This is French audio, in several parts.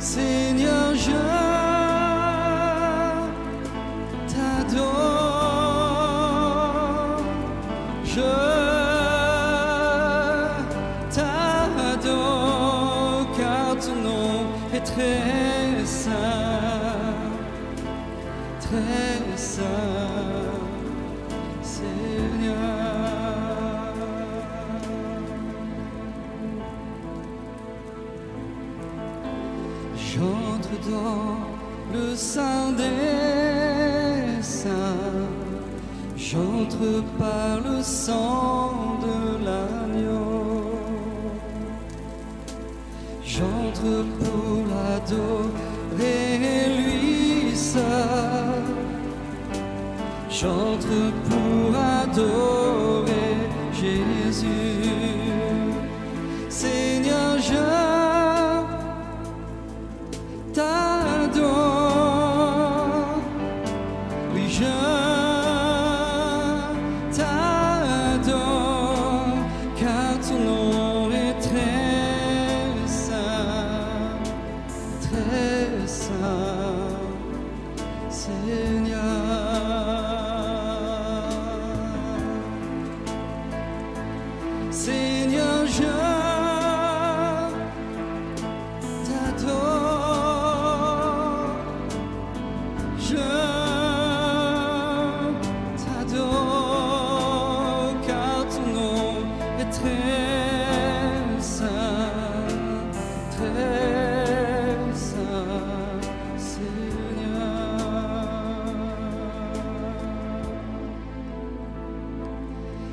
Seigneur, je t'adore, je t'adore, car ton nom est très saint, Seigneur. J'entre dans le sein des saints, j'entre par le sang de l'agneau, j'entre pour l'adorer lui seul, j'entre pour adorer Jésus. Seigneur, je t'adore, oui je t'adore, car ton nom est très saint, Seigneur. Seigneur, je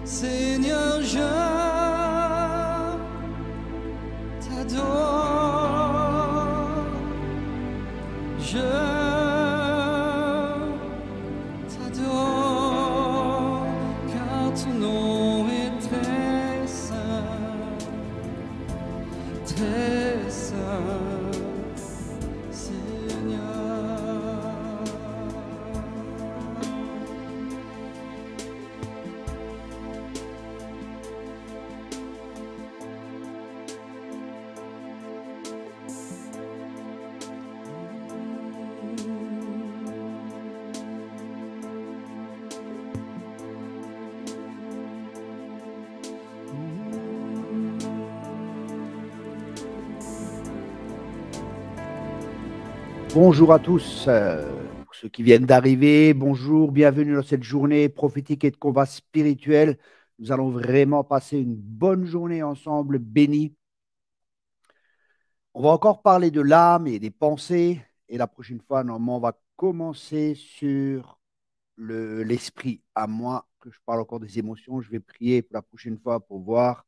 Seigneur, je t'adore, je t'adore, car ton nom est très saint, Seigneur. Bonjour à tous, pour ceux qui viennent d'arriver, bonjour, bienvenue dans cette journée prophétique et de combat spirituel. Nous allons vraiment passer une bonne journée ensemble, bénie. On va encore parler de l'âme et des pensées, et la prochaine fois, normalement, on va commencer sur l'esprit. À moins que je parle encore des émotions, je vais prier pour la prochaine fois pour voir.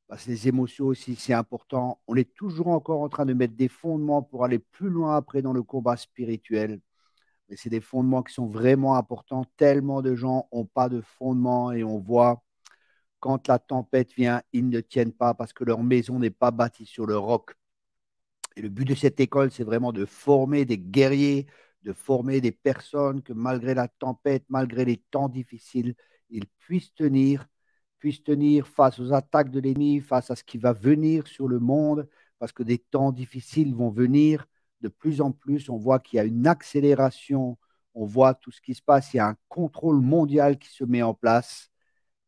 Parce que les émotions aussi, c'est important. On est toujours encore en train de mettre des fondements pour aller plus loin après dans le combat spirituel. Mais c'est des fondements qui sont vraiment importants. Tellement de gens n'ont pas de fondements et on voit quand la tempête vient, ils ne tiennent pas parce que leur maison n'est pas bâtie sur le roc. Et le but de cette école, c'est vraiment de former des guerriers, de former des personnes que malgré la tempête, malgré les temps difficiles, ils puissent tenir face aux attaques de l'ennemi, face à ce qui va venir sur le monde, parce que des temps difficiles vont venir de plus en plus. On voit qu'il y a une accélération, on voit tout ce qui se passe, il y a un contrôle mondial qui se met en place.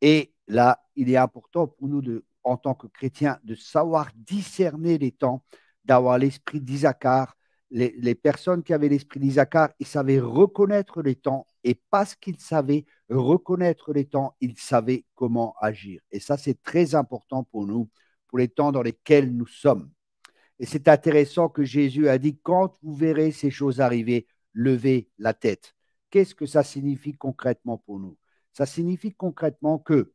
Et là, il est important pour nous, en tant que chrétiens, de savoir discerner les temps, d'avoir l'esprit d'Issachar. Les personnes qui avaient l'esprit d'Issachar, ils savaient reconnaître les temps, et parce qu'ils savaient reconnaître les temps, ils savaient comment agir. Et ça, c'est très important pour nous, pour les temps dans lesquels nous sommes. Et c'est intéressant que Jésus a dit, quand vous verrez ces choses arriver, levez la tête. Qu'est-ce que ça signifie concrètement pour nous? Ça signifie concrètement que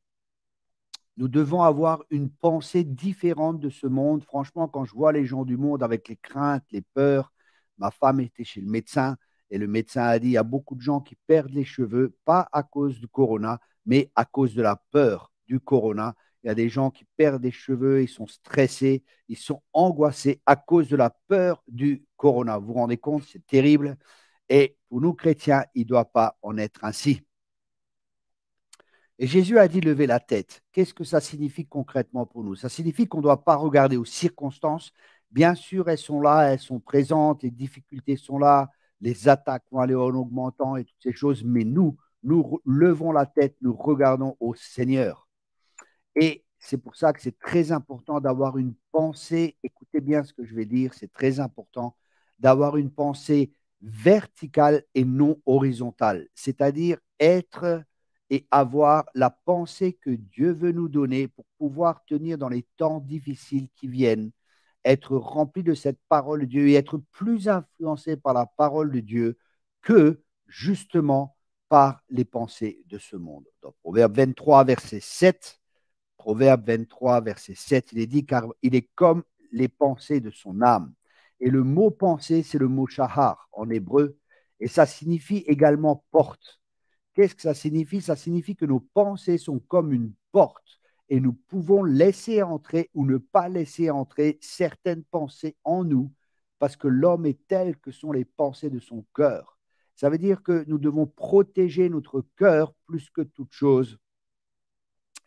nous devons avoir une pensée différente de ce monde. Franchement, quand je vois les gens du monde avec les craintes, les peurs, ma femme était chez le médecin et le médecin a dit, il y a beaucoup de gens qui perdent les cheveux, pas à cause du corona, mais à cause de la peur du corona. Il y a des gens qui perdent des cheveux, ils sont stressés, ils sont angoissés à cause de la peur du corona. Vous vous rendez compte, c'est terrible. Et pour nous chrétiens, il ne doit pas en être ainsi. Et Jésus a dit lever la tête. Qu'est-ce que ça signifie concrètement pour nous? Ça signifie qu'on ne doit pas regarder aux circonstances. Bien sûr, elles sont là, elles sont présentes, les difficultés sont là, les attaques vont aller en augmentant et toutes ces choses, mais nous levons la tête, nous regardons au Seigneur. Et c'est pour ça que c'est très important d'avoir une pensée, écoutez bien ce que je vais dire, c'est très important d'avoir une pensée verticale et non horizontale, c'est-à-dire être et avoir la pensée que Dieu veut nous donner pour pouvoir tenir dans les temps difficiles qui viennent, être rempli de cette parole de Dieu et être plus influencé par la parole de Dieu que justement par les pensées de ce monde. Donc, Proverbe 23, verset 7, Proverbe 23, verset 7, il est dit, car il est comme les pensées de son âme. Et le mot pensée, c'est le mot shahar en hébreu, et ça signifie également porte. Qu'est-ce que ça signifie? Ça signifie que nos pensées sont comme une porte et nous pouvons laisser entrer ou ne pas laisser entrer certaines pensées en nous parce que l'homme est tel que sont les pensées de son cœur. Ça veut dire que nous devons protéger notre cœur plus que toute chose.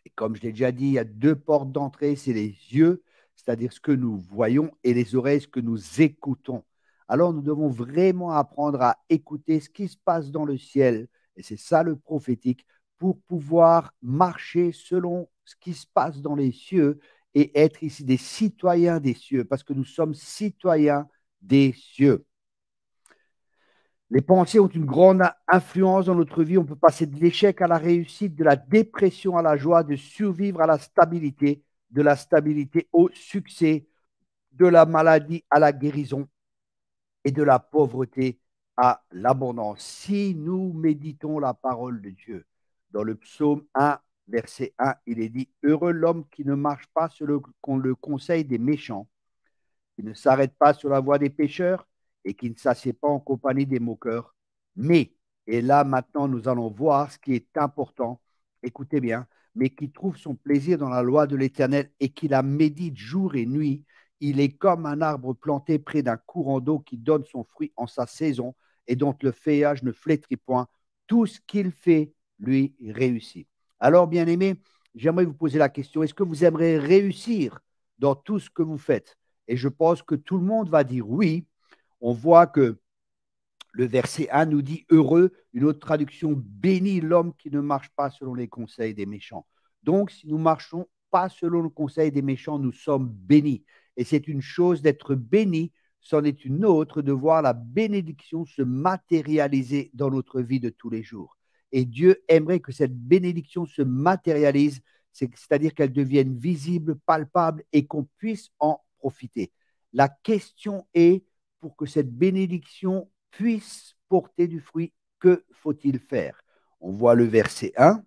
Et comme je l'ai déjà dit, il y a deux portes d'entrée, c'est les yeux, c'est-à-dire ce que nous voyons, et les oreilles, ce que nous écoutons. Alors nous devons vraiment apprendre à écouter ce qui se passe dans le ciel, et c'est ça le prophétique, pour pouvoir marcher selon ce qui se passe dans les cieux et être ici des citoyens des cieux, parce que nous sommes citoyens des cieux. Les pensées ont une grande influence dans notre vie. On peut passer de l'échec à la réussite, de la dépression à la joie, de survivre à la stabilité, de la stabilité au succès, de la maladie à la guérison et de la pauvreté à l'abondance. Si nous méditons la parole de Dieu, dans le psaume 1, verset 1, il est dit, heureux l'homme qui ne marche pas selon le conseil des méchants, qui ne s'arrête pas sur la voie des pécheurs et qui ne s'assied pas en compagnie des moqueurs. Mais, et là maintenant nous allons voir ce qui est important, écoutez bien, mais qui trouve son plaisir dans la loi de l'Éternel et qui la médite jour et nuit, il est comme un arbre planté près d'un courant d'eau qui donne son fruit en sa saison et dont le feuillage ne flétrit point. Tout ce qu'il fait, lui, réussit. Alors, bien aimé, j'aimerais vous poser la question, est-ce que vous aimeriez réussir dans tout ce que vous faites? Et je pense que tout le monde va dire oui. On voit que le verset 1 nous dit heureux, une autre traduction, béni l'homme qui ne marche pas selon les conseils des méchants. Donc, si nous ne marchons pas selon le conseil des méchants, nous sommes bénis. Et c'est une chose d'être béni, c'en est une autre de voir la bénédiction se matérialiser dans notre vie de tous les jours. Et Dieu aimerait que cette bénédiction se matérialise, c'est-à-dire qu'elle devienne visible, palpable et qu'on puisse en profiter. La question est, pour que cette bénédiction puisse porter du fruit, que faut-il faire? On voit le verset 1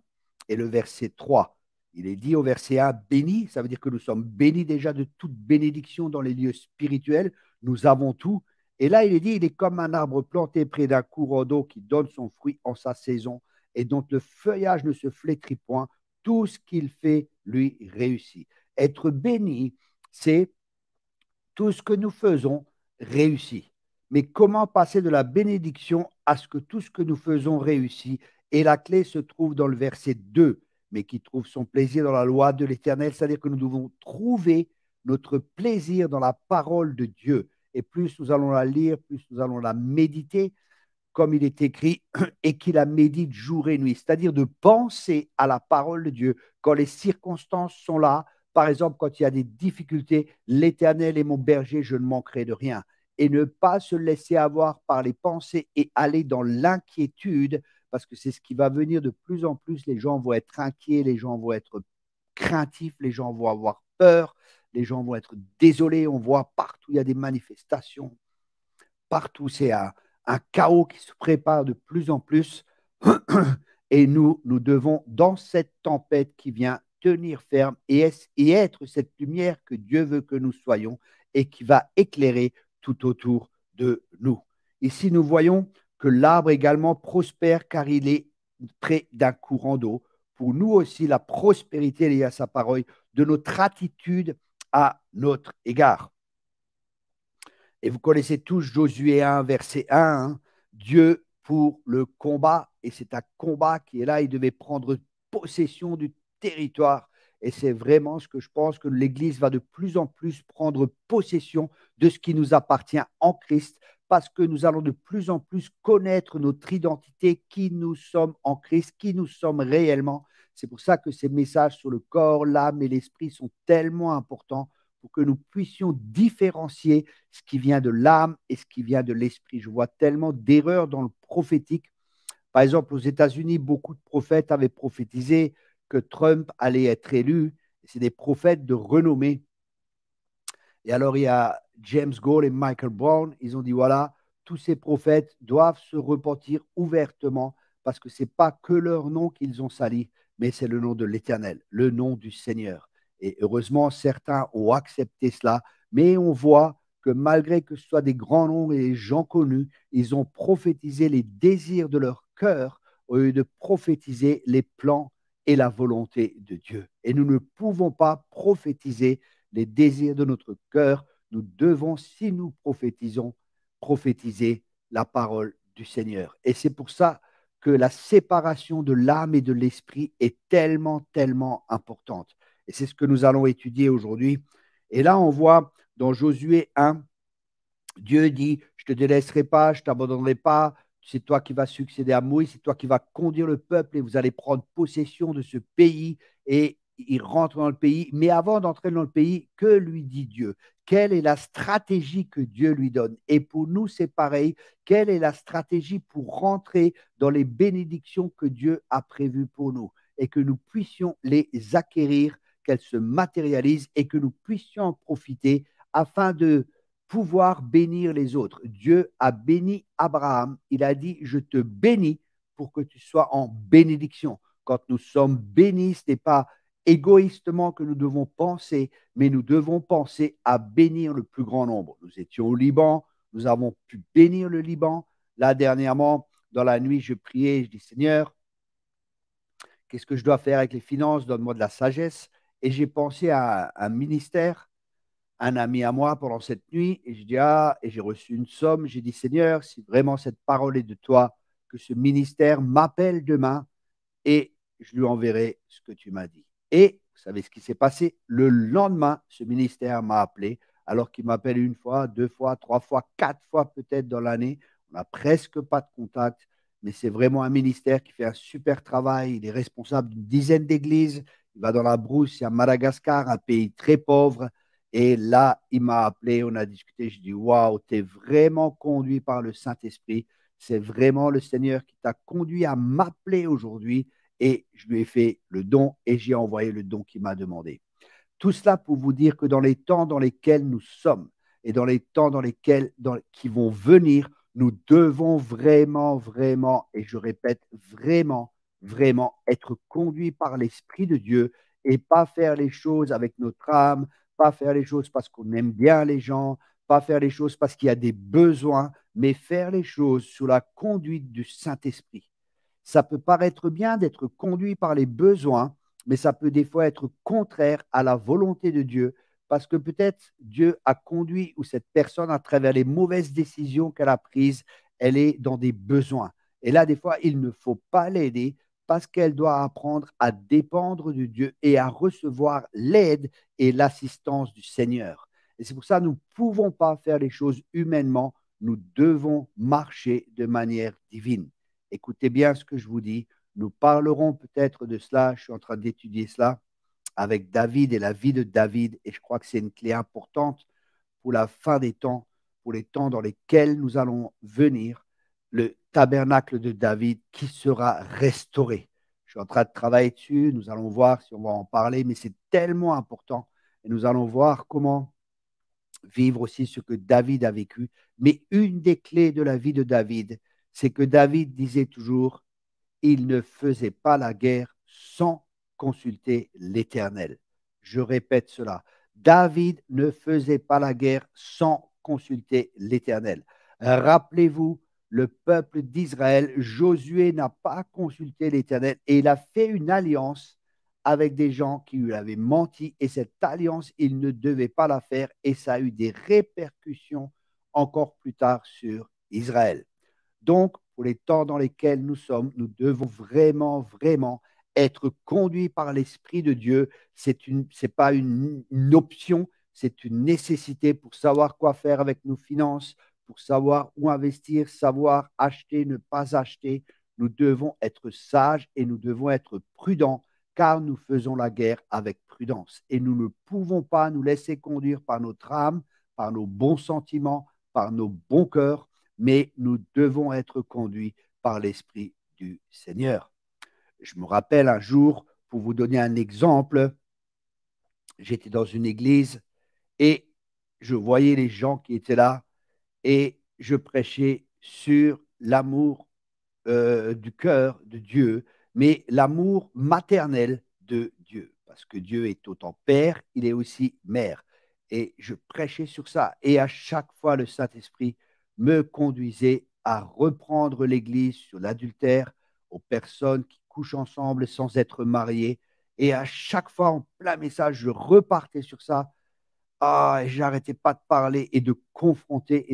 et le verset 3. Il est dit au verset 1, béni, ça veut dire que nous sommes bénis déjà de toute bénédiction dans les lieux spirituels, nous avons tout. Et là, il est dit, il est comme un arbre planté près d'un courant d'eau qui donne son fruit en sa saison et dont le feuillage ne se flétrit point, tout ce qu'il fait lui réussit. Être béni, c'est tout ce que nous faisons réussit. Mais comment passer de la bénédiction à ce que tout ce que nous faisons réussit? Et la clé se trouve dans le verset 2, mais qui trouve son plaisir dans la loi de l'Éternel, c'est-à-dire que nous devons trouver notre plaisir dans la parole de Dieu. Et plus nous allons la lire, plus nous allons la méditer, comme il est écrit, et qu'il la médite jour et nuit, c'est-à-dire de penser à la parole de Dieu quand les circonstances sont là. Par exemple, quand il y a des difficultés, l'Éternel est mon berger, je ne manquerai de rien. Et ne pas se laisser avoir par les pensées et aller dans l'inquiétude, parce que c'est ce qui va venir de plus en plus. Les gens vont être inquiets, les gens vont être craintifs, les gens vont avoir peur, les gens vont être désolés. On voit partout, il y a des manifestations. Partout, c'est un chaos qui se prépare de plus en plus. Et nous devons, dans cette tempête qui vient, tenir ferme et être cette lumière que Dieu veut que nous soyons et qui va éclairer tout autour de nous. Ici, nous voyons que l'arbre également prospère car il est près d'un courant d'eau. Pour nous aussi, la prospérité liée à sa parole, de notre attitude à notre égard. Et vous connaissez tous Josué 1, verset 1, hein, Dieu pour le combat, et c'est un combat qui est là, il devait prendre possession du territoire. Et c'est vraiment ce que je pense que l'Église va de plus en plus prendre possession de ce qui nous appartient en Christ, parce que nous allons de plus en plus connaître notre identité, qui nous sommes en Christ, qui nous sommes réellement. C'est pour ça que ces messages sur le corps, l'âme et l'esprit sont tellement importants pour que nous puissions différencier ce qui vient de l'âme et ce qui vient de l'esprit. Je vois tellement d'erreurs dans le prophétique. Par exemple, aux États-Unis, beaucoup de prophètes avaient prophétisé que Trump allait être élu. C'est des prophètes de renommée. Et alors, il y a James Gold et Michael Brown. Ils ont dit, voilà, tous ces prophètes doivent se repentir ouvertement parce que ce n'est pas que leur nom qu'ils ont sali, mais c'est le nom de l'Éternel, le nom du Seigneur. Et heureusement, certains ont accepté cela, mais on voit que malgré que ce soit des grands noms et des gens connus, ils ont prophétisé les désirs de leur cœur au lieu de prophétiser les plans et la volonté de Dieu. Et nous ne pouvons pas prophétiser les désirs de notre cœur. Nous devons, si nous prophétisons, prophétiser la parole du Seigneur. Et c'est pour ça que la séparation de l'âme et de l'esprit est tellement, tellement importante. Et c'est ce que nous allons étudier aujourd'hui. Et là, on voit dans Josué 1, Dieu dit, je ne te délaisserai pas, je ne t'abandonnerai pas, c'est toi qui vas succéder à Moïse, c'est toi qui vas conduire le peuple et vous allez prendre possession de ce pays. Et il rentre dans le pays. Mais avant d'entrer dans le pays, que lui dit Dieu? Quelle est la stratégie que Dieu lui donne? Et pour nous, c'est pareil. Quelle est la stratégie pour rentrer dans les bénédictions que Dieu a prévues pour nous et que nous puissions les acquérir, qu'elles se matérialisent et que nous puissions en profiter afin de pouvoir bénir les autres. Dieu a béni Abraham. Il a dit, je te bénis pour que tu sois en bénédiction. Quand nous sommes bénis, ce n'est pas égoïstement que nous devons penser, mais nous devons penser à bénir le plus grand nombre. Nous étions au Liban, nous avons pu bénir le Liban. Là, dernièrement, dans la nuit, je priais, je dis, Seigneur, qu'est-ce que je dois faire avec les finances? Donne-moi de la sagesse. Et j'ai pensé à un ministère, un ami à moi pendant cette nuit, et je dis, ah, et j'ai reçu une somme. J'ai dit, Seigneur, si vraiment cette parole est de toi, que ce ministère m'appelle demain et je lui enverrai ce que tu m'as dit. Et vous savez ce qui s'est passé? Le lendemain, ce ministère m'a appelé, alors qu'il m'appelle une fois, deux fois, trois fois, quatre fois peut-être dans l'année. On n'a presque pas de contact, mais c'est vraiment un ministère qui fait un super travail. Il est responsable d'une dizaine d'églises. Il va dans la brousse, à Madagascar, un pays très pauvre. Et là, il m'a appelé, on a discuté. Je dis, waouh, tu es vraiment conduit par le Saint-Esprit. C'est vraiment le Seigneur qui t'a conduit à m'appeler aujourd'hui et je lui ai fait le don et j'ai envoyé le don qu'il m'a demandé. Tout cela pour vous dire que dans les temps dans lesquels nous sommes et dans les temps qui vont venir, nous devons vraiment, vraiment, et je répète, vraiment, vraiment être conduits par l'Esprit de Dieu et pas faire les choses avec notre âme, pas faire les choses parce qu'on aime bien les gens, pas faire les choses parce qu'il y a des besoins, mais faire les choses sous la conduite du Saint-Esprit. Ça peut paraître bien d'être conduit par les besoins, mais ça peut des fois être contraire à la volonté de Dieu, parce que peut-être Dieu a conduit ou cette personne à travers les mauvaises décisions qu'elle a prises, elle est dans des besoins. Et là, des fois, il ne faut pas l'aider parce qu'elle doit apprendre à dépendre de Dieu et à recevoir l'aide et l'assistance du Seigneur. Et c'est pour ça que nous ne pouvons pas faire les choses humainement, nous devons marcher de manière divine. Écoutez bien ce que je vous dis. Nous parlerons peut-être de cela. Je suis en train d'étudier cela avec David et la vie de David. Et je crois que c'est une clé importante pour la fin des temps, pour les temps dans lesquels nous allons venir, le tabernacle de David qui sera restauré. Je suis en train de travailler dessus. Nous allons voir si on va en parler, mais c'est tellement important. Et nous allons voir comment vivre aussi ce que David a vécu. Mais une des clés de la vie de David, c'est que David disait toujours, il ne faisait pas la guerre sans consulter l'Éternel. Je répète cela. David ne faisait pas la guerre sans consulter l'Éternel. Rappelez-vous, le peuple d'Israël, Josué n'a pas consulté l'Éternel et il a fait une alliance avec des gens qui lui avaient menti et cette alliance, il ne devait pas la faire et ça a eu des répercussions encore plus tard sur Israël. Donc, pour les temps dans lesquels nous sommes, nous devons vraiment, vraiment être conduit par l'Esprit de Dieu, c'est pas une option, c'est une nécessité pour savoir quoi faire avec nos finances, pour savoir où investir, savoir acheter, ne pas acheter. Nous devons être sages et nous devons être prudents car nous faisons la guerre avec prudence. Et nous ne pouvons pas nous laisser conduire par notre âme, par nos bons sentiments, par nos bons cœurs, mais nous devons être conduits par l'Esprit du Seigneur. Je me rappelle un jour, pour vous donner un exemple, j'étais dans une église et je voyais les gens qui étaient là et je prêchais sur l'amour du cœur de Dieu, mais l'amour maternel de Dieu, parce que Dieu est autant Père, il est aussi Mère. Et je prêchais sur ça. Et à chaque fois, le Saint-Esprit me conduisait à reprendre l'Église sur l'adultère, aux personnes qui couchent ensemble sans être mariées. Et à chaque fois, en plein message, je repartais sur ça. Ah, et j'arrêtais pas de parler et de confronter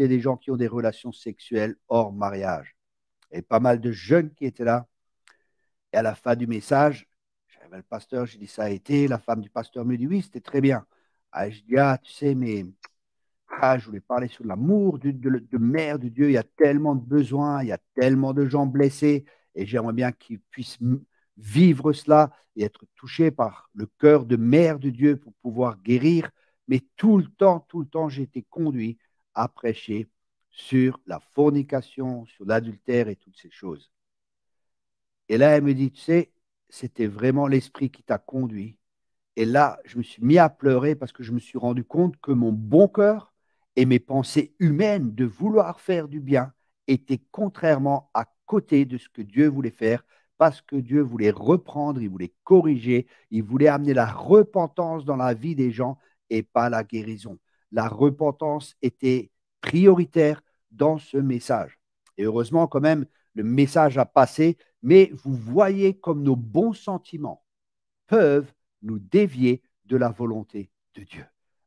des gens qui ont des relations sexuelles hors mariage. Et pas mal de jeunes qui étaient là. Et à la fin du message, j'avais le pasteur, j'ai dit ça a été. La femme du pasteur me dit oui, c'était très bien. Ah, je dis ah, tu sais, mais je voulais parler sur l'amour de mère de Dieu. Il y a tellement de besoins, il y a tellement de gens blessés et j'aimerais bien qu'ils puissent vivre cela et être touchés par le cœur de mère de Dieu pour pouvoir guérir. Mais tout le temps, j'ai été conduit à prêcher sur la fornication, sur l'adultère et toutes ces choses. Et là, elle me dit, tu sais, c'était vraiment l'esprit qui t'a conduit. Et là, je me suis mis à pleurer parce que je me suis rendu compte que mon bon cœur et mes pensées humaines de vouloir faire du bien étaient contrairement à côté de ce que Dieu voulait faire, parce que Dieu voulait reprendre, il voulait corriger, il voulait amener la repentance dans la vie des gens et pas la guérison. La repentance était prioritaire dans ce message. Et heureusement, quand même, le message a passé, mais vous voyez comme nos bons sentiments peuvent nous dévier de la volonté de Dieu.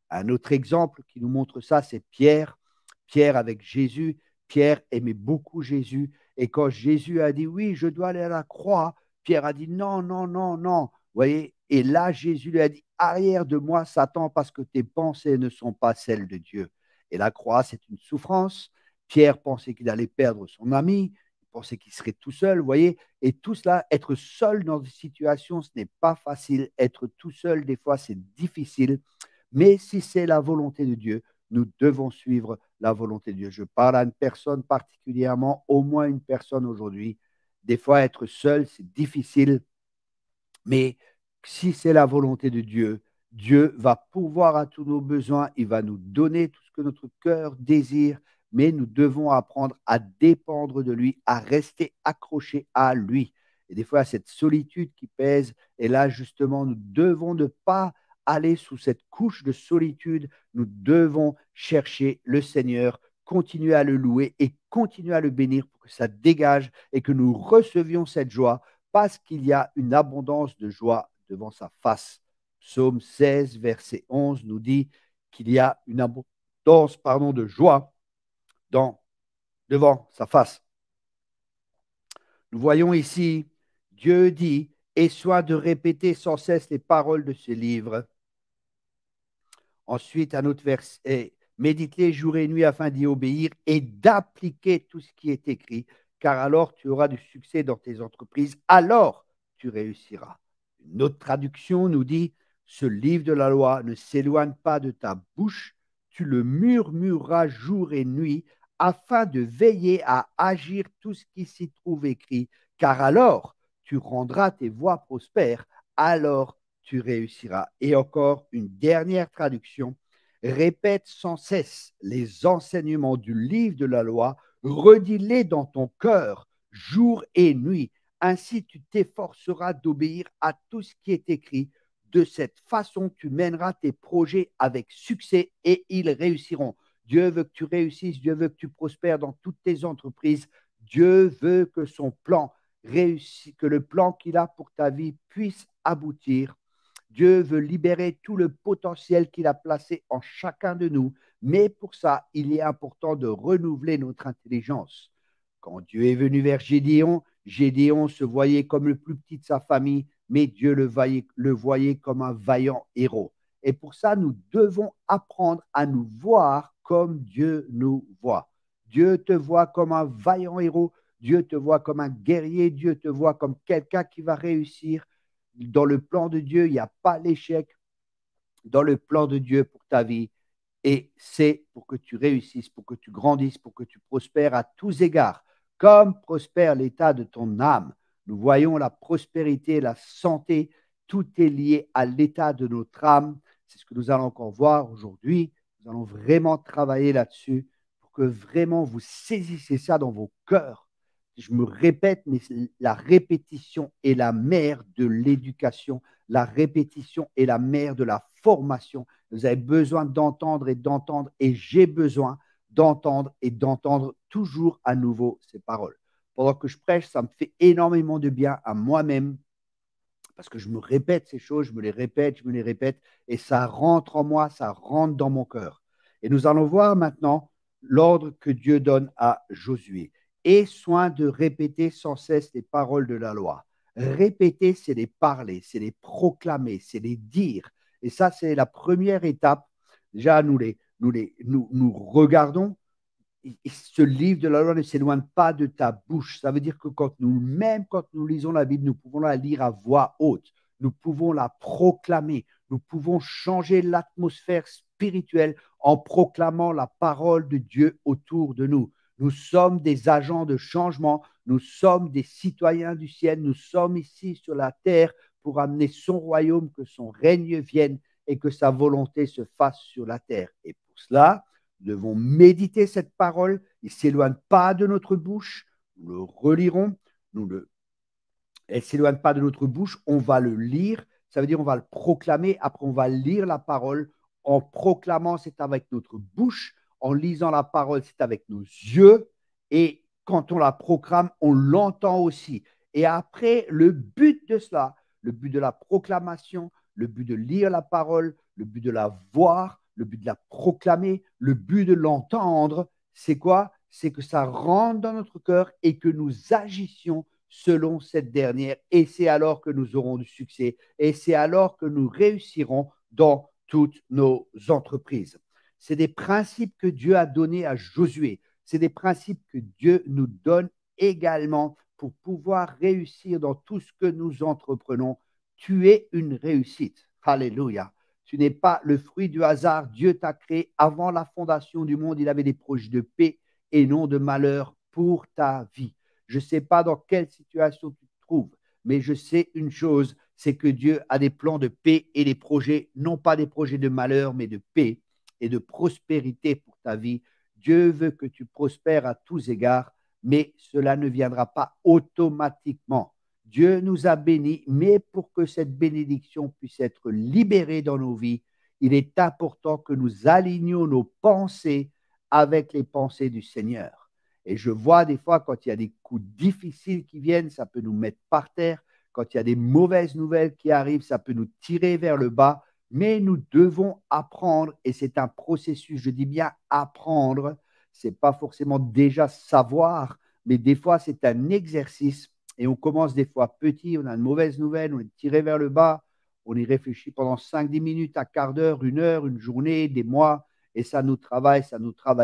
Un autre exemple qui nous montre ça, c'est Pierre. Pierre avec Jésus. Pierre aimait beaucoup Jésus. Et quand Jésus a dit, oui, je dois aller à la croix, Pierre a dit, non, non, non, non. Vous voyez? Et là, Jésus lui a dit, arrière de moi, Satan, parce que tes pensées ne sont pas celles de Dieu. Et la croix, c'est une souffrance. Pierre pensait qu'il allait perdre son ami. Il pensait qu'il serait tout seul, vous voyez? Et tout cela, être seul dans des situations, ce n'est pas facile. Être tout seul, des fois, c'est difficile. Mais si c'est la volonté de Dieu, nous devons suivre la volonté de Dieu. Je parle à une personne particulièrement, au moins une personne aujourd'hui. Des fois, être seul, c'est difficile. Mais si c'est la volonté de Dieu, Dieu va pourvoir à tous nos besoins. Il va nous donner tout ce que notre cœur désire, mais nous devons apprendre à dépendre de lui, à rester accrochés à lui. Et des fois, cette solitude qui pèse, et là, justement, nous devons ne pas aller sous cette couche de solitude. Nous devons chercher le Seigneur, continuer à le louer et continuer à le bénir pour que ça dégage et que nous recevions cette joie parce qu'il y a une abondance de joie devant sa face. Psaume 16, verset 11 nous dit qu'il y a une abondance de joie devant sa face. Nous voyons ici, Dieu dit, et soin de répéter sans cesse les paroles de ce livre. Ensuite, un autre verset, médite-les jour et nuit afin d'y obéir et d'appliquer tout ce qui est écrit, car alors tu auras du succès dans tes entreprises, alors tu réussiras. Une autre traduction nous dit, ce livre de la loi ne s'éloigne pas de ta bouche, tu le murmureras jour et nuit, afin de veiller à agir tout ce qui s'y trouve écrit, car alors tu rendras tes voies prospères, alors tu réussiras. Et encore une dernière traduction, répète sans cesse les enseignements du livre de la loi, redis-les dans ton cœur jour et nuit. Ainsi, tu t'efforceras d'obéir à tout ce qui est écrit. De cette façon, tu mèneras tes projets avec succès et ils réussiront. Dieu veut que tu réussisses, Dieu veut que tu prospères dans toutes tes entreprises. Dieu veut que son plan réussisse, que le plan qu'il a pour ta vie puisse aboutir. Dieu veut libérer tout le potentiel qu'il a placé en chacun de nous. Mais pour ça, il est important de renouveler notre intelligence. Quand Dieu est venu vers Gédéon, Gédéon se voyait comme le plus petit de sa famille, mais Dieu le voyait comme un vaillant héros. Et pour ça, nous devons apprendre à nous voir comme Dieu nous voit. Dieu te voit comme un vaillant héros, Dieu te voit comme un guerrier, Dieu te voit comme quelqu'un qui va réussir. Dans le plan de Dieu, il n'y a pas l'échec. Dans le plan de Dieu pour ta vie, et c'est pour que tu réussisses, pour que tu grandisses, pour que tu prospères à tous égards, comme prospère l'état de ton âme. Nous voyons la prospérité, la santé, tout est lié à l'état de notre âme. C'est ce que nous allons encore voir aujourd'hui. Nous allons vraiment travailler là-dessus pour que vraiment vous saisissiez ça dans vos cœurs. Je me répète, mais la répétition est la mère de l'éducation. La répétition est la mère de la formation. Vous avez besoin d'entendre et j'ai besoin d'entendre et d'entendre toujours à nouveau ces paroles. Pendant que je prêche, ça me fait énormément de bien à moi-même parce que je me répète ces choses, je me les répète et ça rentre en moi, ça rentre dans mon cœur. Et nous allons voir maintenant l'ordre que Dieu donne à Josué. Aie soin de répéter sans cesse les paroles de la loi. Répéter, c'est les parler, c'est les proclamer, c'est les dire. Et ça, c'est la première étape. Déjà, nous regardons. Ce livre de la loi ne s'éloigne pas de ta bouche. Ça veut dire que même quand nous lisons la Bible, nous pouvons la lire à voix haute. Nous pouvons la proclamer. Nous pouvons changer l'atmosphère spirituelle en proclamant la parole de Dieu autour de nous. Nous sommes des agents de changement. Nous sommes des citoyens du ciel. Nous sommes ici sur la terre pour amener son royaume, que son règne vienne et que sa volonté se fasse sur la terre. Et pour cela, nous devons méditer cette parole. Il ne s'éloigne pas de notre bouche. Nous le relirons. Elle ne s'éloigne pas de notre bouche. On va le lire. Ça veut dire on va le proclamer. Après, on va lire la parole. En proclamant, c'est avec notre bouche. En lisant la parole, c'est avec nos yeux. Et quand on la proclame, on l'entend aussi. Et après, le but de cela, le but de la proclamation, le but de lire la parole, le but de la voir, le but de la proclamer, le but de l'entendre, c'est quoi? C'est que ça rentre dans notre cœur et que nous agissions selon cette dernière. Et c'est alors que nous aurons du succès. Et c'est alors que nous réussirons dans toutes nos entreprises. C'est des principes que Dieu a donnés à Josué. C'est des principes que Dieu nous donne également pour pouvoir réussir dans tout ce que nous entreprenons. Tu es une réussite. Alléluia. Tu n'es pas le fruit du hasard. Dieu t'a créé avant la fondation du monde. Il avait des projets de paix et non de malheur pour ta vie. Je ne sais pas dans quelle situation tu te trouves, mais je sais une chose, c'est que Dieu a des plans de paix et des projets, non pas des projets de malheur, mais de paix et de prospérité pour ta vie. Dieu veut que tu prospères à tous égards, mais cela ne viendra pas automatiquement. Dieu nous a bénis, mais pour que cette bénédiction puisse être libérée dans nos vies, il est important que nous alignions nos pensées avec les pensées du Seigneur. Et je vois des fois, quand il y a des coups difficiles qui viennent, ça peut nous mettre par terre. Quand il y a des mauvaises nouvelles qui arrivent, ça peut nous tirer vers le bas. Mais nous devons apprendre, et c'est un processus, je dis bien apprendre. Ce n'est pas forcément déjà savoir, mais des fois, c'est un exercice. Et on commence des fois petit, on a une mauvaise nouvelle, on est tiré vers le bas, on y réfléchit pendant 5-10 minutes, un quart d'heure, une heure, une journée, des mois, et ça nous travaille.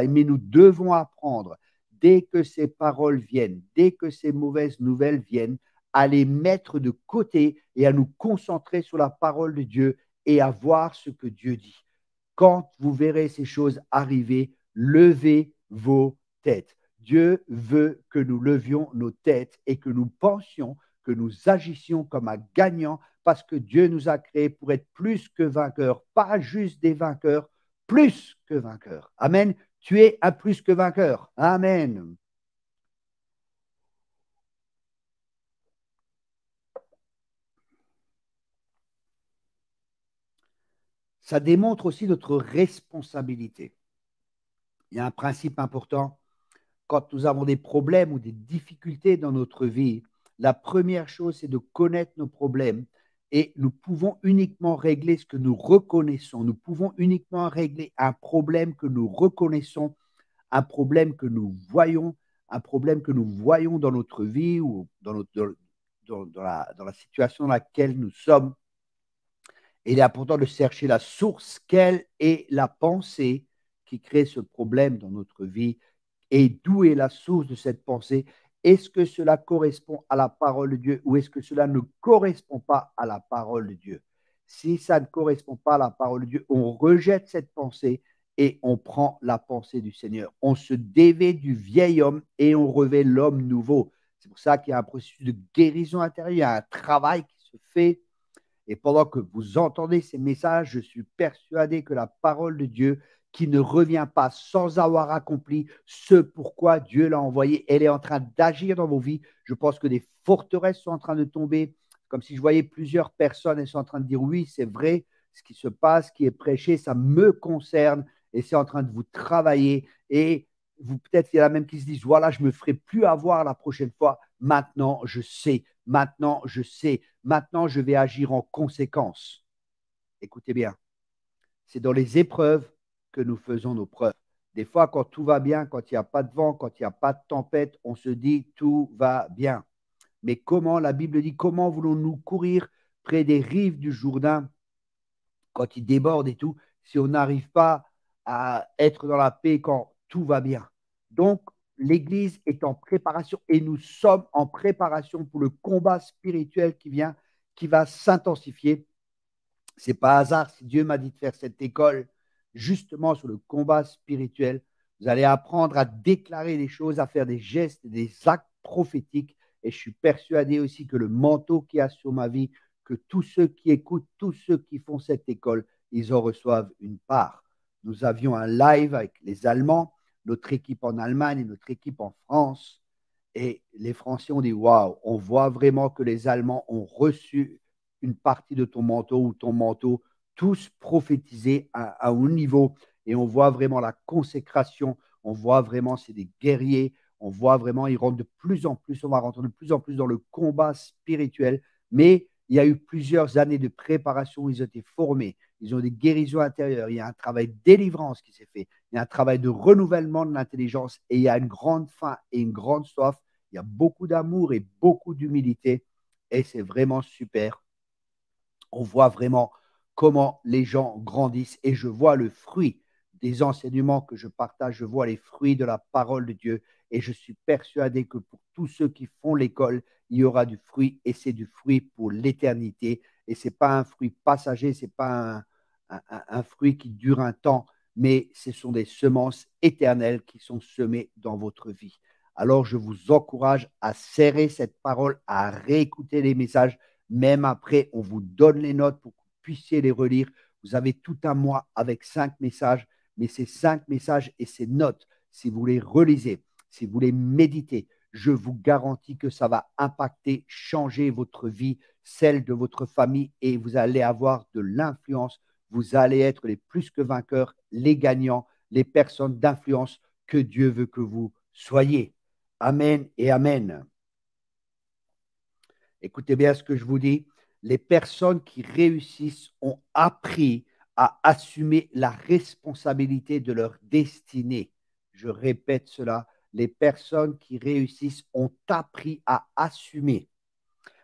Mais nous devons apprendre, dès que ces paroles viennent, dès que ces mauvaises nouvelles viennent, à les mettre de côté et à nous concentrer sur la parole de Dieu et à voir ce que Dieu dit. Quand vous verrez ces choses arriver, levez vos têtes. Dieu veut que nous levions nos têtes et que nous pensions, que nous agissions comme un gagnant parce que Dieu nous a créés pour être plus que vainqueurs, pas juste des vainqueurs, plus que vainqueurs. Amen. Tu es un plus que vainqueur. Amen. Ça démontre aussi notre responsabilité. Il y a un principe important. Quand nous avons des problèmes ou des difficultés dans notre vie, la première chose, c'est de connaître nos problèmes et nous pouvons uniquement régler ce que nous reconnaissons. Nous pouvons uniquement régler un problème que nous reconnaissons, un problème que nous voyons, un problème que nous voyons dans notre vie ou dans la situation dans laquelle nous sommes, il est important de chercher la source, quelle est la pensée qui crée ce problème dans notre vie et d'où est la source de cette pensée. Est-ce que cela correspond à la parole de Dieu ou est-ce que cela ne correspond pas à la parole de Dieu? Si ça ne correspond pas à la parole de Dieu, on rejette cette pensée et on prend la pensée du Seigneur. On se dévait du vieil homme et on revêt l'homme nouveau. C'est pour ça qu'il y a un processus de guérison intérieure, il y a un travail qui se fait. Et pendant que vous entendez ces messages, je suis persuadé que la parole de Dieu, qui ne revient pas sans avoir accompli ce pourquoi Dieu l'a envoyé, elle est en train d'agir dans vos vies. Je pense que des forteresses sont en train de tomber, comme si je voyais plusieurs personnes, elles sont en train de dire oui, c'est vrai, ce qui se passe, ce qui est prêché, ça me concerne et c'est en train de vous travailler. Et vous, peut-être il y en a même qui se disent, voilà, je ne me ferai plus avoir la prochaine fois. Maintenant, je sais. Maintenant, je sais. Maintenant, je vais agir en conséquence. Écoutez bien, c'est dans les épreuves que nous faisons nos preuves. Des fois, quand tout va bien, quand il n'y a pas de vent, quand il n'y a pas de tempête, on se dit tout va bien. Mais comment, la Bible dit, comment voulons-nous courir près des rives du Jourdain quand il déborde et tout, si on n'arrive pas à être dans la paix quand tout va bien? Donc, l'Église est en préparation et nous sommes en préparation pour le combat spirituel qui vient, qui va s'intensifier. C'est pas hasard si Dieu m'a dit de faire cette école justement sur le combat spirituel. Vous allez apprendre à déclarer les choses, à faire des gestes, des actes prophétiques. Et je suis persuadé aussi que le manteau qui a sur ma vie, que tous ceux qui écoutent, tous ceux qui font cette école, ils en reçoivent une part. Nous avions un live avec les Allemands, notre équipe en Allemagne et notre équipe en France. Et les Français ont dit, waouh, on voit vraiment que les Allemands ont reçu une partie de ton manteau ou ton manteau, tous prophétisés à haut niveau. Et on voit vraiment la consécration, on voit vraiment, c'est des guerriers, on voit vraiment, ils rentrent de plus en plus, on va rentrer de plus en plus dans le combat spirituel. Mais il y a eu plusieurs années de préparation où ils ont été formés, ils ont des guérisons intérieures, il y a un travail de délivrance qui s'est fait, il y a un travail de renouvellement de l'intelligence et il y a une grande faim et une grande soif. Il y a beaucoup d'amour et beaucoup d'humilité et c'est vraiment super. On voit vraiment comment les gens grandissent et je vois le fruit des enseignements que je partage, je vois les fruits de la parole de Dieu et je suis persuadé que pour tous ceux qui font l'école, il y aura du fruit et c'est du fruit pour l'éternité et ce n'est pas un fruit passager, ce n'est pas un fruit qui dure un temps, mais ce sont des semences éternelles qui sont semées dans votre vie. Alors je vous encourage à serrer cette parole, à réécouter les messages. Même après, on vous donne les notes pour que vous puissiez les relire. Vous avez tout un mois avec 5 messages, mais ces 5 messages et ces notes, si vous les relisez, si vous les méditez, je vous garantis que ça va impacter, changer votre vie, celle de votre famille et vous allez avoir de l'influence. Vous allez être les plus que vainqueurs, les gagnants, les personnes d'influence que Dieu veut que vous soyez. Amen et amen. Écoutez bien ce que je vous dis. Les personnes qui réussissent ont appris à assumer la responsabilité de leur destinée. Je répète cela. Les personnes qui réussissent ont appris à assumer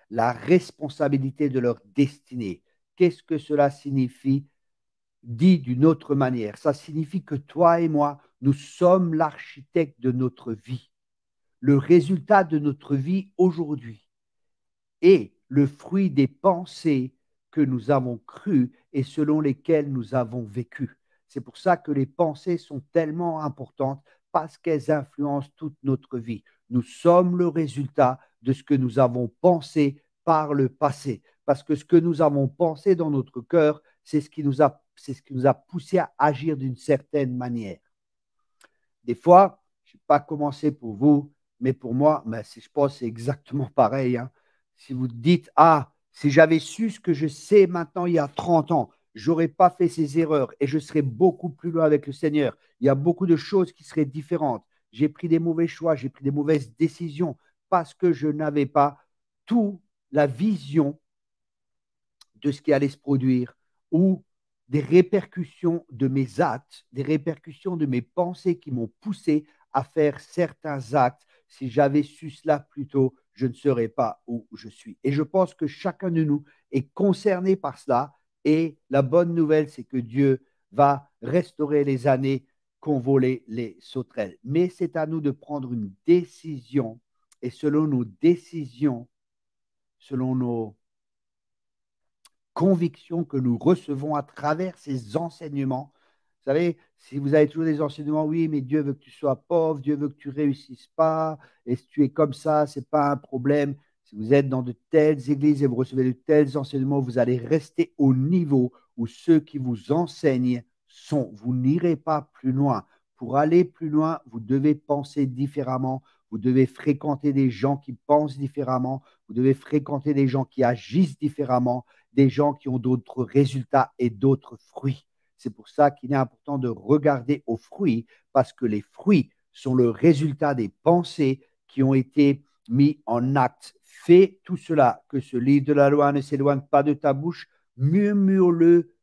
la responsabilité de leur destinée. Qu'est-ce que cela signifie? Dit d'une autre manière, ça signifie que toi et moi, nous sommes l'architecte de notre vie. Le résultat de notre vie aujourd'hui est le fruit des pensées que nous avons crues et selon lesquelles nous avons vécu. C'est pour ça que les pensées sont tellement importantes parce qu'elles influencent toute notre vie. Nous sommes le résultat de ce que nous avons pensé par le passé. Parce que ce que nous avons pensé dans notre cœur, c'est ce qui nous a poussé à agir d'une certaine manière. Des fois, je ne sais pas comment c'est pour vous, mais pour moi, je pense que c'est exactement pareil. Hein. Si vous dites, ah, si j'avais su ce que je sais maintenant il y a 30 ans, je n'aurais pas fait ces erreurs et je serais beaucoup plus loin avec le Seigneur. Il y a beaucoup de choses qui seraient différentes. J'ai pris des mauvais choix, j'ai pris des mauvaises décisions parce que je n'avais pas toute la vision de ce qui allait se produire ou des répercussions de mes actes, des répercussions de mes pensées qui m'ont poussé à faire certains actes. Si j'avais su cela plus tôt, je ne serais pas où je suis. Et je pense que chacun de nous est concerné par cela. Et la bonne nouvelle, c'est que Dieu va restaurer les années qu'ont volé les sauterelles. Mais c'est à nous de prendre une décision. Et selon nos décisions, selon nos convictions que nous recevons à travers ces enseignements. Vous savez, si vous avez toujours des enseignements, oui, mais Dieu veut que tu sois pauvre, Dieu veut que tu réussisses pas, et si tu es comme ça, ce n'est pas un problème. Si vous êtes dans de telles églises et vous recevez de tels enseignements, vous allez rester au niveau où ceux qui vous enseignent sont. Vous n'irez pas plus loin. Pour aller plus loin, vous devez penser différemment, vous devez fréquenter des gens qui pensent différemment, vous devez fréquenter des gens qui agissent différemment, des gens qui ont d'autres résultats et d'autres fruits. C'est pour ça qu'il est important de regarder aux fruits, parce que les fruits sont le résultat des pensées qui ont été mis en acte. Fais tout cela, que ce livre de la loi ne s'éloigne pas de ta bouche, murmure-le,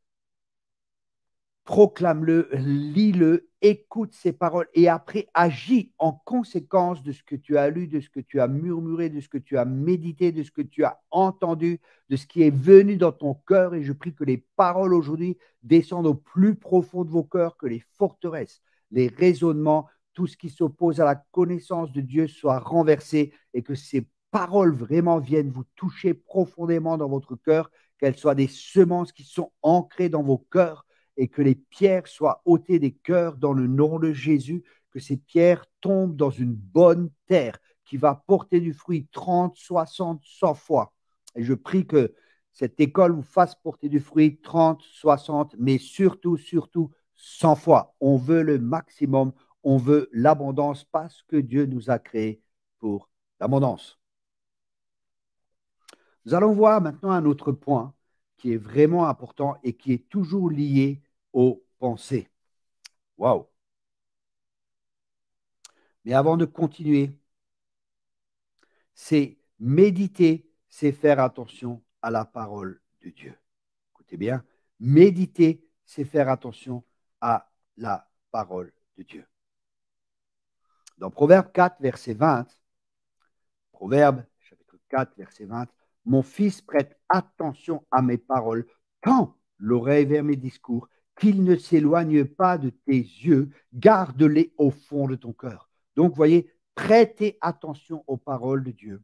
proclame-le, lis-le, écoute ces paroles et après agis en conséquence de ce que tu as lu, de ce que tu as murmuré, de ce que tu as médité, de ce que tu as entendu, de ce qui est venu dans ton cœur. Et je prie que les paroles aujourd'hui descendent au plus profond de vos cœurs, que les forteresses, les raisonnements, tout ce qui s'oppose à la connaissance de Dieu soit renversé et que ces paroles vraiment viennent vous toucher profondément dans votre cœur, qu'elles soient des semences qui sont ancrées dans vos cœurs et que les pierres soient ôtées des cœurs dans le nom de Jésus, que ces pierres tombent dans une bonne terre qui va porter du fruit 30, 60, 100 fois. Et je prie que cette école vous fasse porter du fruit 30, 60, mais surtout, surtout 100 fois. On veut le maximum, on veut l'abondance parce que Dieu nous a créés pour l'abondance. Nous allons voir maintenant un autre point qui est vraiment important et qui est toujours lié aux pensées. Waouh! Mais avant de continuer, c'est méditer, c'est faire attention à la parole de Dieu. Écoutez bien, méditer, c'est faire attention à la parole de Dieu. Dans Proverbe 4, verset 20, Proverbe chapitre 4, verset 20, mon fils, prête attention à mes paroles, tends l'oreille vers mes discours, qu'ils ne s'éloignent pas de tes yeux, garde-les au fond de ton cœur. Donc, voyez, prêtez attention aux paroles de Dieu,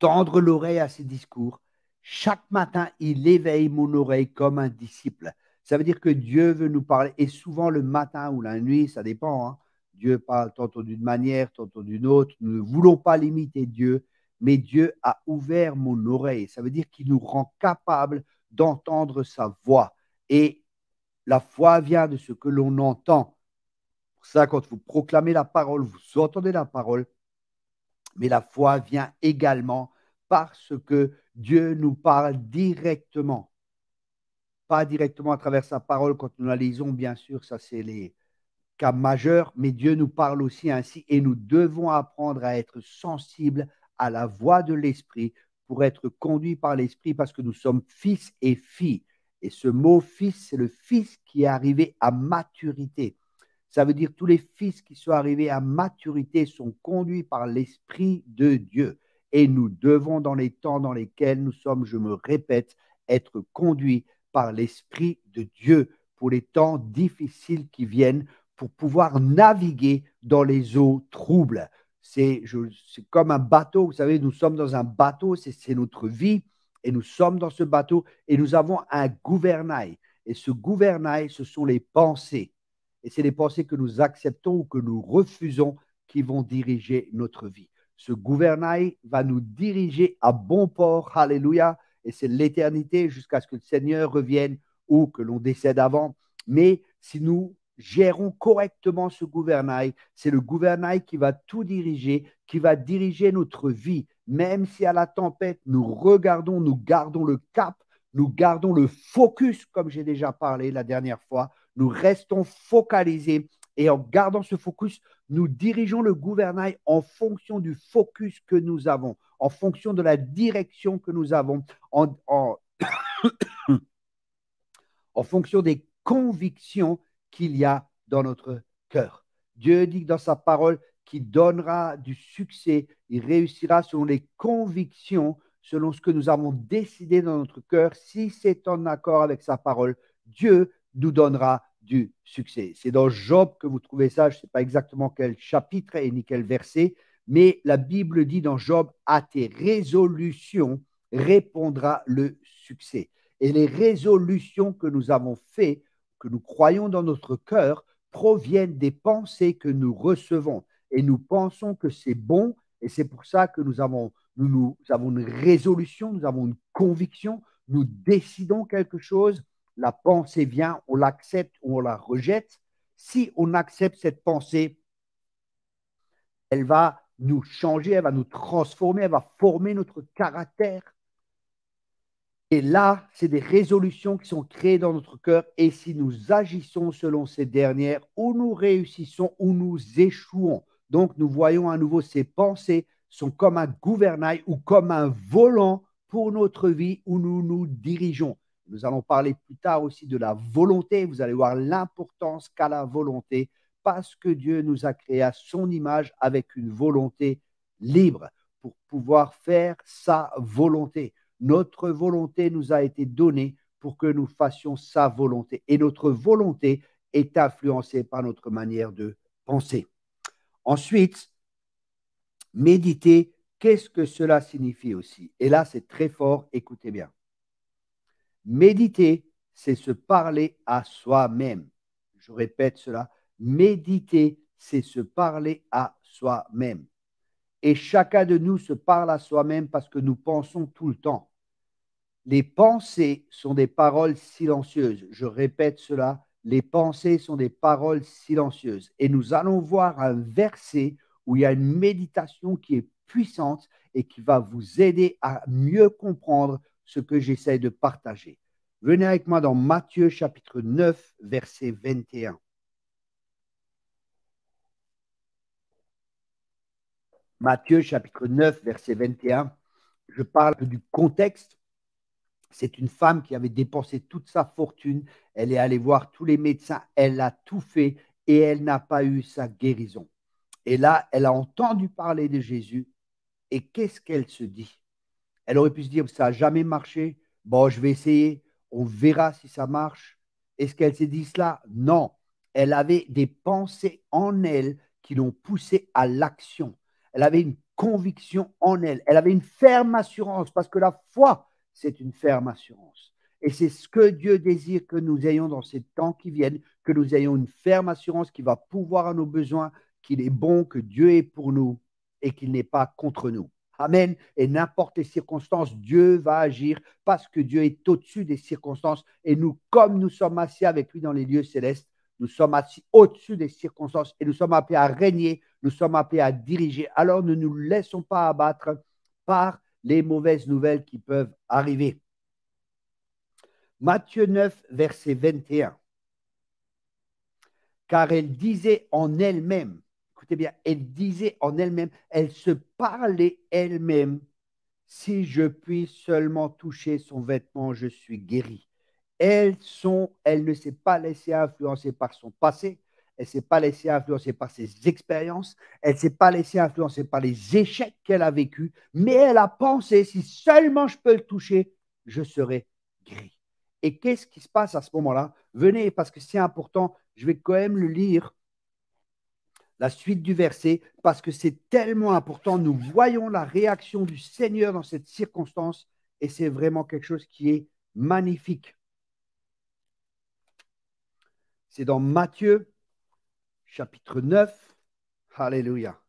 tendre l'oreille à ses discours. Chaque matin, il éveille mon oreille comme un disciple. Ça veut dire que Dieu veut nous parler, et souvent le matin ou la nuit, ça dépend, hein. Dieu parle tantôt d'une manière, tantôt d'une autre. Nous ne voulons pas limiter Dieu, mais Dieu a ouvert mon oreille. Ça veut dire qu'il nous rend capables d'entendre sa voix. Et la foi vient de ce que l'on entend. Pour ça, quand vous proclamez la parole, vous entendez la parole, mais la foi vient également parce que Dieu nous parle directement. Pas directement à travers sa parole quand nous la lisons, bien sûr, ça c'est les cas majeurs, mais Dieu nous parle aussi ainsi et nous devons apprendre à être sensibles à la voix de l'Esprit pour être conduits par l'Esprit parce que nous sommes fils et filles. Et ce mot fils, c'est le fils qui est arrivé à maturité. Ça veut dire tous les fils qui sont arrivés à maturité sont conduits par l'Esprit de Dieu. Et nous devons, dans les temps dans lesquels nous sommes, je me répète, être conduits par l'Esprit de Dieu pour les temps difficiles qui viennent, pour pouvoir naviguer dans les eaux troubles. C'est comme un bateau, vous savez, nous sommes dans un bateau, c'est notre vie, et nous sommes dans ce bateau, et nous avons un gouvernail. Et ce gouvernail, ce sont les pensées. Et c'est les pensées que nous acceptons ou que nous refusons qui vont diriger notre vie. Ce gouvernail va nous diriger à bon port, alléluia, et c'est l'éternité jusqu'à ce que le Seigneur revienne ou que l'on décède avant. Mais si nous gérons correctement ce gouvernail, c'est le gouvernail qui va tout diriger, qui va diriger notre vie. Même si à la tempête, nous regardons, nous gardons le cap, nous gardons le focus, comme j'ai déjà parlé la dernière fois, nous restons focalisés et en gardant ce focus, nous dirigeons le gouvernail en fonction du focus que nous avons, en fonction de la direction que nous avons, en fonction des convictions qu'il y a dans notre cœur. Dieu dit dans sa parole qu'il donnera du succès, il réussira selon les convictions, selon ce que nous avons décidé dans notre cœur. Si c'est en accord avec sa parole, Dieu nous donnera du succès. C'est dans Job que vous trouvez ça, je ne sais pas exactement quel chapitre et ni quel verset, mais la Bible dit dans Job, à tes résolutions répondra le succès. Et les résolutions que nous avons faites, que nous croyons dans notre cœur, proviennent des pensées que nous recevons. Et nous pensons que c'est bon, et c'est pour ça que nous avons une résolution, nous avons une conviction, nous décidons quelque chose, la pensée vient, on l'accepte ou on la rejette. Si on accepte cette pensée, elle va nous changer, elle va nous transformer, elle va former notre caractère. Et là, c'est des résolutions qui sont créées dans notre cœur. Et si nous agissons selon ces dernières, ou nous réussissons ou nous échouons. Donc, nous voyons à nouveau ces pensées sont comme un gouvernail ou comme un volant pour notre vie où nous nous dirigeons. Nous allons parler plus tard aussi de la volonté. Vous allez voir l'importance qu'a la volonté parce que Dieu nous a créés à son image avec une volonté libre pour pouvoir faire sa volonté. Notre volonté nous a été donnée pour que nous fassions sa volonté. Et notre volonté est influencée par notre manière de penser. Ensuite, méditer, qu'est-ce que cela signifie aussi? Et là, c'est très fort, écoutez bien. Méditer, c'est se parler à soi-même. Je répète cela. Méditer, c'est se parler à soi-même. Et chacun de nous se parle à soi-même parce que nous pensons tout le temps. Les pensées sont des paroles silencieuses. Je répète cela. Les pensées sont des paroles silencieuses. Et nous allons voir un verset où il y a une méditation qui est puissante et qui va vous aider à mieux comprendre ce que j'essaie de partager. Venez avec moi dans Matthieu chapitre 9, verset 21. Matthieu chapitre 9, verset 21. Je parle du contexte. C'est une femme qui avait dépensé toute sa fortune. Elle est allée voir tous les médecins. Elle a tout fait et elle n'a pas eu sa guérison. Et là, elle a entendu parler de Jésus. Et qu'est-ce qu'elle se dit? Elle aurait pu se dire, ça n'a jamais marché. Bon, je vais essayer. On verra si ça marche. Est-ce qu'elle s'est dit cela? Non. Elle avait des pensées en elle qui l'ont poussée à l'action. Elle avait une conviction en elle. Elle avait une ferme assurance parce que la foi, c'est une ferme assurance. Et c'est ce que Dieu désire que nous ayons dans ces temps qui viennent, que nous ayons une ferme assurance qui va pouvoir à nos besoins, qu'il est bon, que Dieu est pour nous et qu'il n'est pas contre nous. Amen. Et n'importe les circonstances, Dieu va agir parce que Dieu est au-dessus des circonstances. Et nous, comme nous sommes assis avec lui dans les lieux célestes, nous sommes assis au-dessus des circonstances et nous sommes appelés à régner, nous sommes appelés à diriger. Alors ne nous laissons pas abattre par les mauvaises nouvelles qui peuvent arriver. Matthieu 9, verset 21. Car elle disait en elle-même, écoutez bien, elle disait en elle-même, elle se parlait elle-même, si je puis seulement toucher son vêtement, je suis guéri. Elle ne s'est pas laissée influencer par son passé, elle ne s'est pas laissée influencer par ses expériences, elle ne s'est pas laissée influencer par les échecs qu'elle a vécus, mais elle a pensé, si seulement je peux le toucher, je serai guéri. Et qu'est-ce qui se passe à ce moment-là? Venez, parce que c'est important, je vais quand même le lire, la suite du verset, parce que c'est tellement important. Nous voyons la réaction du Seigneur dans cette circonstance et c'est vraiment quelque chose qui est magnifique. C'est dans Matthieu, chapitre 9. Alléluia.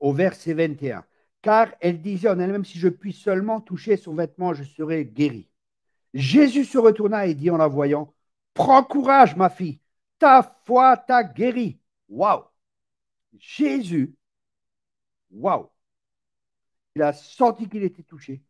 Au verset 21. Car elle disait en elle-même, si je puis seulement toucher son vêtement, je serai guéri. Jésus se retourna et dit en la voyant, prends courage, ma fille, ta foi t'a guéri. Waouh! Jésus, waouh! Il a senti qu'il était touché,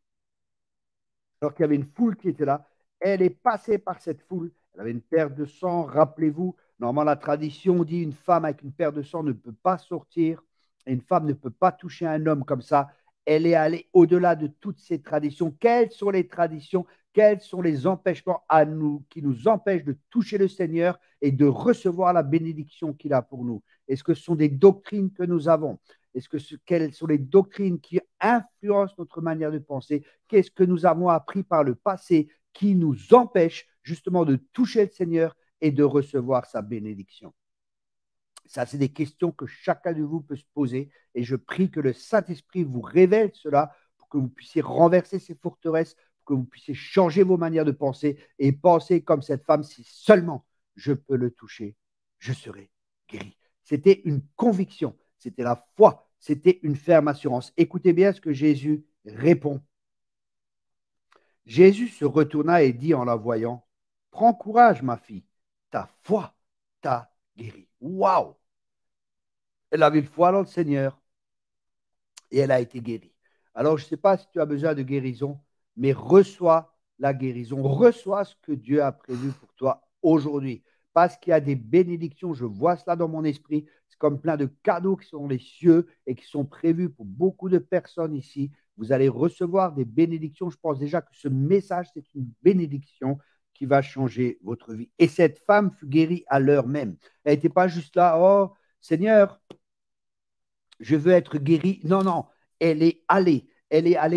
alors qu'il y avait une foule qui était là. Elle est passée par cette foule. Elle avait une perte de sang. Rappelez-vous, normalement, la tradition dit une femme avec une perte de sang ne peut pas sortir. Et une femme ne peut pas toucher un homme comme ça. elle est allée au-delà de toutes ces traditions. Quelles sont les traditions? Quels sont les empêchements à nous qui nous empêchent de toucher le Seigneur et de recevoir la bénédiction qu'il a pour nous? Est-ce que ce sont des doctrines que nous avons? Quelles sont les doctrines qui influencent notre manière de penser? Qu'est-ce que nous avons appris par le passé qui nous empêche justement de toucher le Seigneur et de recevoir sa bénédiction? Ça, c'est des questions que chacun de vous peut se poser et je prie que le Saint-Esprit vous révèle cela pour que vous puissiez renverser ces forteresses, pour que vous puissiez changer vos manières de penser et penser comme cette femme: si seulement je peux le toucher, je serai guéri. C'était une conviction, c'était la foi, c'était une ferme assurance. Écoutez bien ce que Jésus répond. Jésus se retourna et dit en la voyant: prends courage, ma fille, ta foi t'a guérie. Waouh! Elle avait une foi dans le Seigneur et elle a été guérie. Alors, je ne sais pas si tu as besoin de guérison, mais reçois la guérison. Reçois ce que Dieu a prévu pour toi aujourd'hui. Parce qu'il y a des bénédictions, je vois cela dans mon esprit. C'est comme plein de cadeaux qui sont dans les cieux et qui sont prévus pour beaucoup de personnes ici. Vous allez recevoir des bénédictions. Je pense déjà que ce message, c'est une bénédiction qui va changer votre vie. Et cette femme fut guérie à l'heure même. Elle n'était pas juste là: oh Seigneur, je veux être guérie. Non, non, elle est allée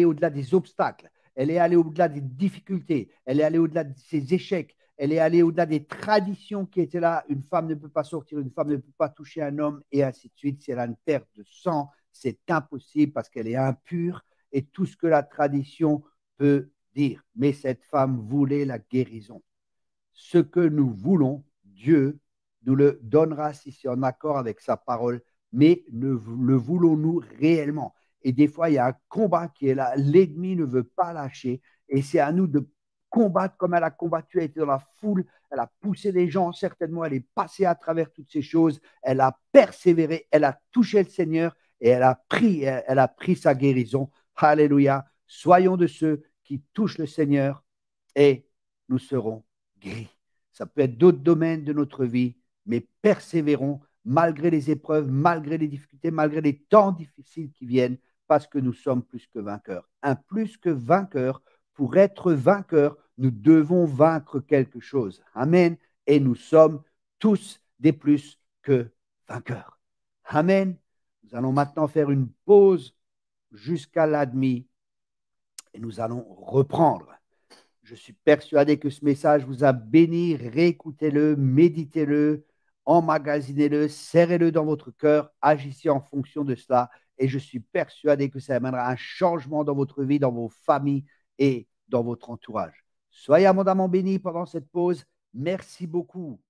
au-delà des obstacles, elle est allée au-delà des difficultés, elle est allée au-delà de ses échecs, elle est allée au-delà des traditions qui étaient là. Une femme ne peut pas sortir, une femme ne peut pas toucher un homme et ainsi de suite. Si elle a une perte de sang, c'est impossible parce qu'elle est impure et tout ce que la tradition peut dire. Mais cette femme voulait la guérison. Ce que nous voulons, Dieu nous le donnera si c'est en accord avec sa parole, mais le voulons-nous réellement? Et des fois, il y a un combat qui est là. L'ennemi ne veut pas lâcher et c'est à nous de combattre comme elle a combattu. Elle était dans la foule, elle a poussé les gens, certainement, elle est passée à travers toutes ces choses, elle a persévéré, elle a touché le Seigneur et elle a pris sa guérison. Alléluia. Soyons de ceux qui touchent le Seigneur et nous serons guéris. Ça peut être d'autres domaines de notre vie, mais persévérons malgré les épreuves, malgré les difficultés, malgré les temps difficiles qui viennent, parce que nous sommes plus que vainqueurs. Un plus que vainqueur, pour être vainqueur, nous devons vaincre quelque chose. Amen. Et nous sommes tous des plus que vainqueurs. Amen. Nous allons maintenant faire une pause jusqu'à la demi et nous allons reprendre. Je suis persuadé que ce message vous a béni. Réécoutez-le, méditez-le, emmagasinez-le, serrez-le dans votre cœur, agissez en fonction de cela. Et je suis persuadé que ça amènera un changement dans votre vie, dans vos familles et dans votre entourage. Soyez abondamment bénis pendant cette pause. Merci beaucoup.